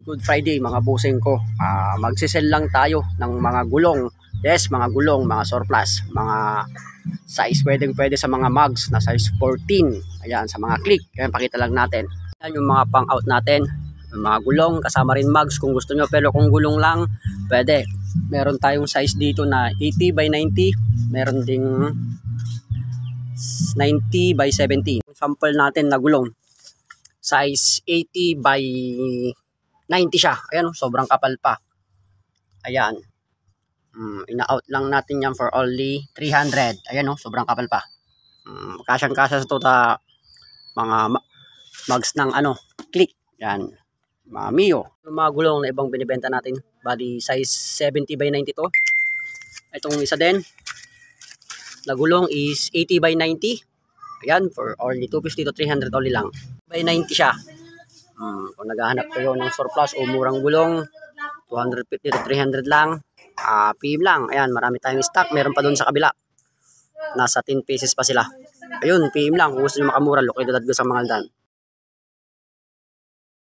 Good Friday mga busing ko. Magsisell lang tayo ng mga gulong. Yes, mga gulong, mga surplus, mga size pwede sa mga mugs na size 14. Ayan, sa mga click. Ayan, pakita lang natin. Ayan yung mga pang out natin. Yung mga gulong, kasama rin mugs kung gusto nyo. Pero kung gulong lang, pwede. Meron tayong size dito na 80 by 90. Meron ding 90 by 70. Sample natin na gulong. Size 80 by 90 siya. Ayan, sobrang kapal pa. Ayan. Ina-out lang natin yan for only 300. Ayan, sobrang kapal pa. Kasyang-kasya sa to ta mga mugs ng click. Yan. Mga Mio. Yung mga gulong na ibang binibenta natin. Bali, size 70 by 90 to. Itong isa din. Na gulong is 80 by 90. Ayan, for only 250 to 300 only lang. By 90 siya. Kung naghahanap kayo ng surplus o murang gulong, 250 to 300 lang. PM lang. Ayan, marami tayong stock. Meron pa doon sa kabila. Nasa 10 pieces pa sila. Ayun, PM lang. Kung gusto nyo makamura, located at sa mga Aldan.